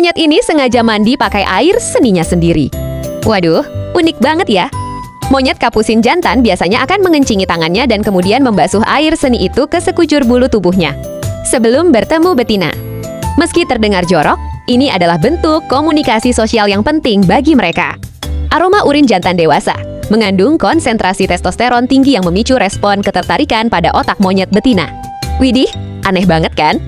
Monyet ini sengaja mandi pakai air seninya sendiri. Waduh, unik banget ya. Monyet kapusin jantan biasanya akan mengencingi tangannya dan kemudian membasuh air seni itu ke sekujur bulu tubuhnya sebelum bertemu betina. Meski terdengar jorok, ini adalah bentuk komunikasi sosial yang penting bagi mereka. Aroma urin jantan dewasa mengandung konsentrasi testosteron tinggi yang memicu respon ketertarikan pada otak monyet betina. Widih, aneh banget kan?